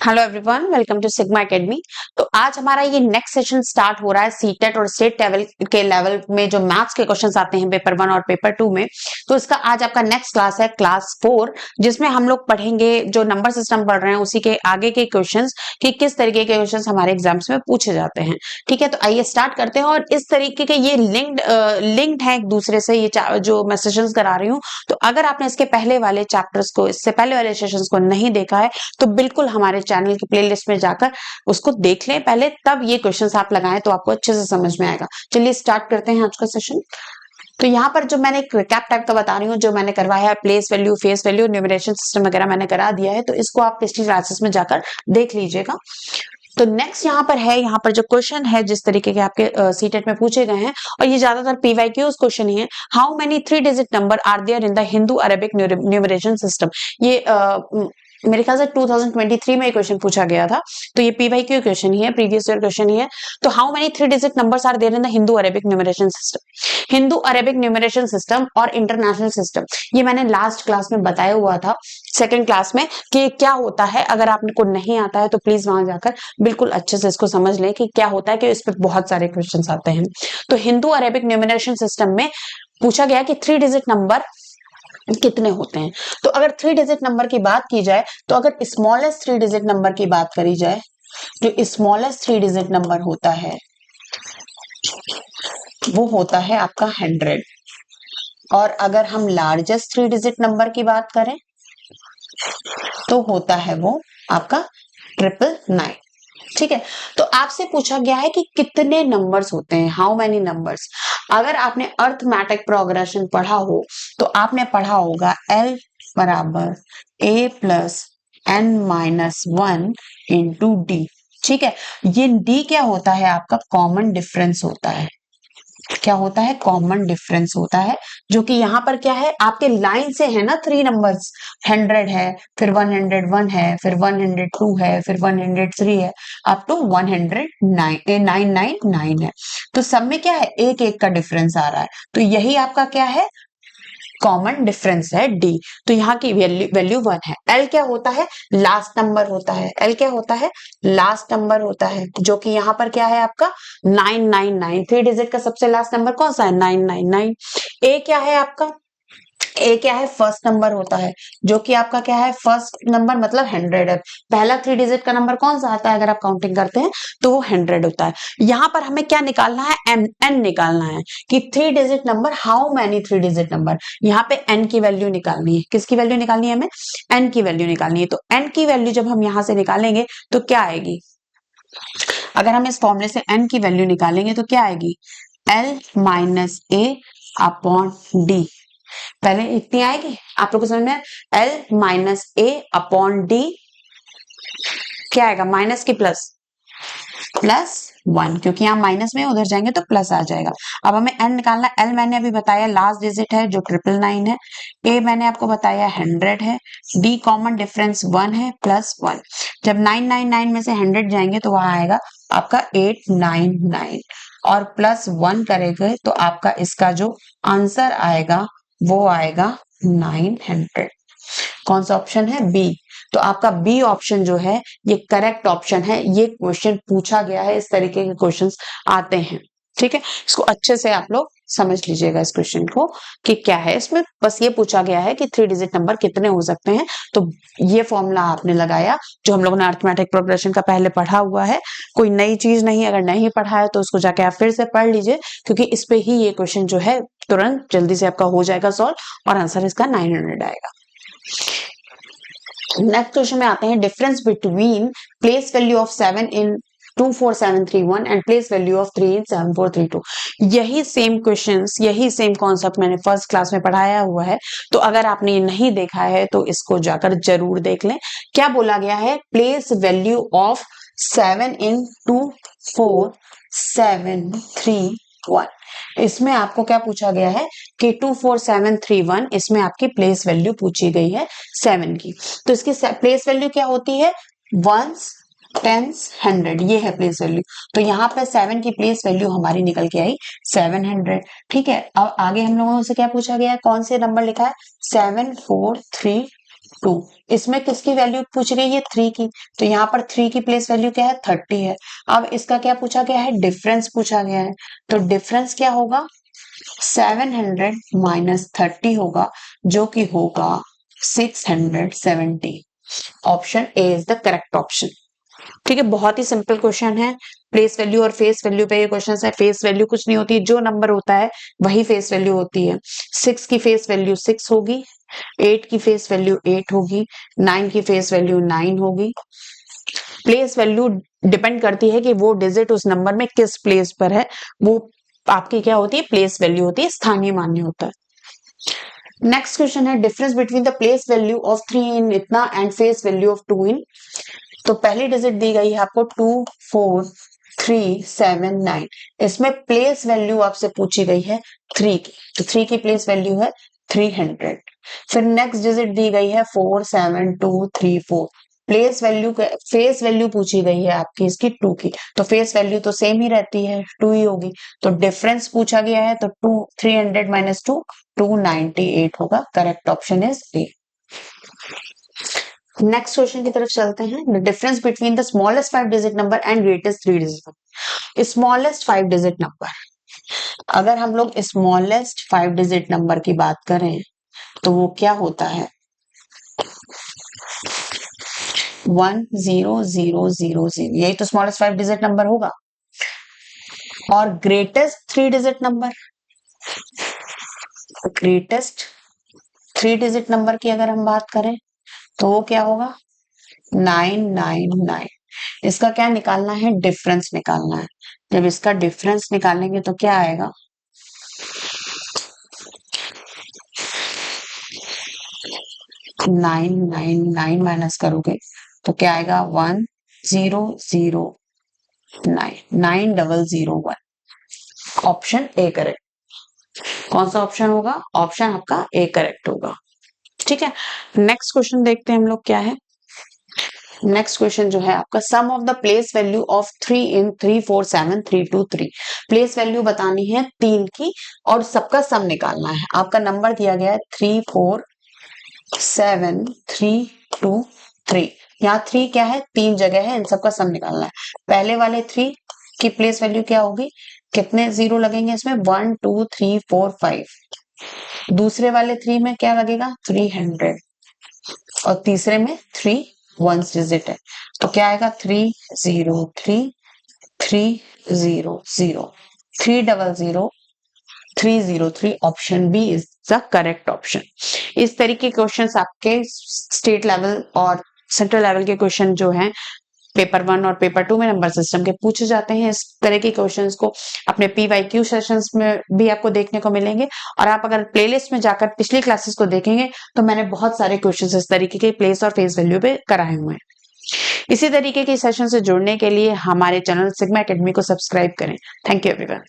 Hello everyone, welcome to Sigma Academy. तो आज हमारा ये नेक्स्ट सेशन स्टार्ट हो रहा है सीटेट और स्टेट लेवल के लेवल में जो मैथ्स के क्वेश्चंस आते हैं पेपर 1 और पेपर 2 में। तो इसका आज आपका नेक्स्ट क्लास है क्लास 4, जिसमें हम लोग पढ़ेंगे जो नंबर सिस्टम पढ़ रहे हैं उसी के आगे के क्वेश्चंस कि किस तरीके के क्वेश्चंस हमारे एग्जाम्स में पूछे जाते हैं। ठीक है, तो आइए स्टार्ट करते हैं। और इस तरीके के ये लिंक्ड है एक दूसरे से, ये जो मैं सेशंस करा रही हूँ। तो अगर आपने इसके पहले वाले चैप्टर्स को, इससे पहले वाले सेशंस को नहीं देखा है तो बिल्कुल हमारे चैनल की प्लेलिस्ट में जाकर उसको देख लें पहले, तब ये क्वेश्चंस आप लगाएं तो आपको अच्छे से समझ में आएगा। चलिए स्टार्ट करते हैं आज का सेशन। तो यहाँ पर जो मैंने एक रिकैप टाइप का बता रही हूँ, जो मैंने करवाया है place value, face value, numeration system वगैरह मैंने करा दिया है, तो इसको आप पिछली क्लासेस में जाकर देख लीजिएगा। तो नेक्स्ट यहाँ पर है, यहाँ पर जो क्वेश्चन है जिस तरीके के आपके सीटेट में पूछे गए हैं, और ये ज्यादातर पीवाईक्यूज क्वेश्चन ही है। How many 3 digit number are there in the Hindu Arabic numeration system. ये मेरे ख्याल से 2023 में क्वेश्चन पूछा गया था। तो ये पीवाईक्यू क्वेश्चन ही है, प्रीवियस ईयर क्वेश्चन ही है। तो how many 3 digit numbers are there in the Hindu Arabic numeration system. Hindu Arabic numeration system और इंटरनेशनल सिस्टम, ये मैंने लास्ट क्लास में बताया हुआ था, सेकंड क्लास में, कि क्या होता है। अगर आपको नहीं आता है तो प्लीज वहां जाकर बिल्कुल अच्छे से इसको समझ लें कि क्या होता है, कि इस पे बहुत सारे क्वेश्चंस आते हैं। तो हिंदू अरेबिक न्यूमरेशन सिस्टम में पूछा गया कि 3 डिजिट नंबर कितने होते हैं। तो अगर 3 डिजिट नंबर की बात की जाए, तो अगर स्मॉलेस्ट 3 डिजिट नंबर की बात करी जाए, जो स्मॉलेस्ट 3 डिजिट नंबर होता है वो होता है आपका 100। और अगर हम लार्जेस्ट 3 डिजिट नंबर की बात करें तो होता है वो आपका 999। ठीक है, तो आपसे पूछा गया है कि कितने नंबर्स होते हैं, हाउ मेनी नंबर्स। अगर आपने अर्थमेटिक प्रोग्रेशन पढ़ा हो तो आपने पढ़ा होगा L बराबर A plus N minus 1 into D. ठीक है, ये D क्या होता है, आपका कॉमन डिफरेंस होता है। क्या होता है, कॉमन डिफरेंस होता है, जो कि यहाँ पर क्या है, आपके लाइन से है ना 3 नंबर्स। 100 है, फिर 101 है, फिर 102 है, फिर 103 है, अप टू 999 है। तो सब में क्या है, एक एक का डिफरेंस आ रहा है। तो यही आपका क्या है, कॉमन डिफरेंस है डी। तो यहाँ की वैल्यू 1 है। एल क्या होता है, लास्ट नंबर होता है। एल क्या होता है, लास्ट नंबर होता है, जो कि यहाँ पर क्या है आपका 999। 3 डिजिट का सबसे लास्ट नंबर कौन सा है, 999। ए क्या है आपका, ए क्या है, फर्स्ट नंबर होता है, जो कि आपका क्या है, फर्स्ट नंबर मतलब 100 है। पहला 3 डिजिट का नंबर कौन सा आता है, अगर आप काउंटिंग करते हैं तो वो 100 होता है। यहाँ पर हमें क्या निकालना है, एन निकालना है, कि 3 digit number, how many 3 digit number. यहाँ पे एन की वैल्यू निकालनी है। किसकी वैल्यू निकालनी है, हमें एन की वैल्यू निकालनी है। तो एन की वैल्यू जब हम यहाँ से निकालेंगे तो क्या आएगी, अगर हम इस फॉर्मूले से एन की वैल्यू निकालेंगे तो क्या आएगी, एल माइनस ए अपॉन डी। पहले इतनी आएगी, आप लोग को समझ में, एल माइनस ए अपॉन डी क्या आएगा, माइनस की प्लस, +1, क्योंकि यहाँ माइनस में उधर जाएंगे तो प्लस आ जाएगा। अब हमें एन निकालना। एल मैंने अभी बताया लास्ट डिजिट है जो 999 है। ए मैंने आपको बताया 100 है। डी कॉमन डिफरेंस 1 है, +1। जब 999 में से 100 जाएंगे तो वहां आएगा आपका 899, और +1 करेंगे तो आपका इसका जो आंसर आएगा वो आएगा 900। कौन सा ऑप्शन है, बी। तो आपका बी ऑप्शन जो है ये करेक्ट ऑप्शन है। ये क्वेश्चन पूछा गया है, इस तरीके के क्वेश्चंस आते हैं। ठीक है, इसको अच्छे से आप लोग समझ लीजिएगा इस क्वेश्चन को, कि क्या है इसमें। बस ये पूछा गया है कि 3 डिजिट नंबर कितने हो सकते हैं। तो ये फॉर्मूला आपने लगाया जो हम लोगों ने अर्थमेटिक प्रोग्रेशन का पहले पढ़ा हुआ है। कोई नई चीज नहीं, अगर नहीं पढ़ा है तो उसको जाके आप फिर से पढ़ लीजिए, क्योंकि इस पे ही ये क्वेश्चन जो है तुरंत जल्दी से आपका हो जाएगा सॉल्व, और आंसर इसका 900 आएगा। नेक्स्ट क्वेश्चन में आते हैं, difference between place value of 7 in 24731 and place value of 3 इन 7432। यही सेम क्वेश्चंस, यही सेम कॉन्सेप्ट मैंने फर्स्ट क्लास में पढ़ाया हुआ है। तो अगर आपने ये नहीं देखा है तो इसको जाकर जरूर देख लें। क्या बोला गया है, प्लेस वैल्यू ऑफ 7 इन 24731। इसमें आपको क्या पूछा गया है कि 24731, इसमें आपकी प्लेस वैल्यू पूछी गई है 7 की। तो इसकी प्लेस वैल्यू क्या होती है, 1s, 10s, 100, ये है प्लेस वैल्यू। तो यहाँ पे 7 की प्लेस वैल्यू हमारी निकल के आई 700। ठीक है, अब आगे हम लोगों से क्या पूछा गया है, कौन से नंबर लिखा है, 7432। 2। इसमें किसकी वैल्यू पूछ रही है? 3 की। तो यहाँ पर 3 की प्लेस वैल्यू क्या है? 30 है। अब इसका क्या पूछा गया है? डिफरेंस पूछा गया है। तो डिफरेंस क्या होगा? 700 माइनस 30 होगा, जो कि होगा 670। Option A is the correct option. ठीक है, बहुत ही सिंपल क्वेश्चन है। प्लेस वैल्यू और फेस वैल्यू पे ये क्वेश्चन है। फेस वैल्यू कुछ नहीं होती, जो नंबर होता है वही फेस वैल्यू होती है। 6 की फेस वैल्यू 6 होगी, 8 की फेस वैल्यू 8 होगी, 9 की फेस वैल्यू 9 होगी। प्लेस वैल्यू डिपेंड करती है कि वो डिजिट उस नंबर में किस प्लेस पर है, वो आपकी क्या होती है? प्लेस वैल्यू होती है, स्थानीय मान्य होता है। नेक्स्ट क्वेश्चन है difference between the place value of 3 इन इतना एंड फेस वैल्यू ऑफ 2 इन। तो पहली डिजिट दी गई है आपको 2 4 3 7 9। इसमें प्लेस वैल्यू आपसे पूछी गई है 3 की, तो 3 की प्लेस वैल्यू है 300। फिर नेक्स्ट डिजिट दी गई है 4 7 2 3 4। प्लेस वैल्यू फेस वैल्यू पूछी गई है आपकी इसकी 2 की, तो फेस वैल्यू तो सेम ही रहती है, 2 ही होगी। तो डिफरेंस पूछा गया है, तो 2 300 माइनस 2 298 होगा। Correct option is a. Next question की तरफ चलते हैं। The difference between the smallest 5 digit number and greatest 3 digit number. Smallest 5 digit number, अगर हम लोग स्मॉलेस्ट 5 डिजिट नंबर की बात करें तो वो क्या होता है? 10000, यही तो स्मॉलेस्ट 5 डिजिट नंबर होगा। और greatest 3 digit number, greatest 3 digit number की अगर हम बात करें तो वो क्या होगा? 999। इसका क्या निकालना है? डिफरेंस निकालना है। जब इसका डिफरेंस निकालेंगे तो क्या आएगा? 999 माइनस करोगे तो क्या आएगा? 1009 ऑप्शन ए करेक्ट। कौन सा ऑप्शन होगा? ऑप्शन आपका ए करेक्ट होगा। ठीक है, नेक्स्ट क्वेश्चन देखते हैं हम लोग क्या है। नेक्स्ट क्वेश्चन जो है आपका sum of the place value of 3 in 3 4 7 3 2 3। Place value बतानी है 3 की और सबका सम निकालना है। आपका नंबर दिया गया है 3 4 7 3 2 3। यहाँ 3 क्या है? 3 जगह है, इन सबका सम निकालना है। पहले वाले 3 की प्लेस वैल्यू क्या होगी? कितने जीरो लगेंगे इसमें? 1 2 3 4 5। दूसरे वाले 3 में क्या लगेगा? 300। और तीसरे में 3 वंस डिजिट है, तो क्या आएगा? 303 300 300 303। Option B is the correct option. इस तरीके के क्वेश्चंस आपके स्टेट लेवल और सेंट्रल लेवल के क्वेश्चन जो हैं पेपर 1 और पेपर 2 में नंबर सिस्टम के पूछे जाते हैं। इस तरह के क्वेश्चंस को अपने PYQ सेशंस में भी आपको देखने को मिलेंगे। और आप अगर प्लेलिस्ट में जाकर पिछली क्लासेस को देखेंगे तो मैंने बहुत सारे क्वेश्चंस इस तरीके के प्लेस और फेस वैल्यू पे कराए हुए हैं। इसी तरीके के सेशन से जुड़ने के लिए हमारे चैनल सिग्मा एकेडमी को सब्सक्राइब करें। Thank you everyone.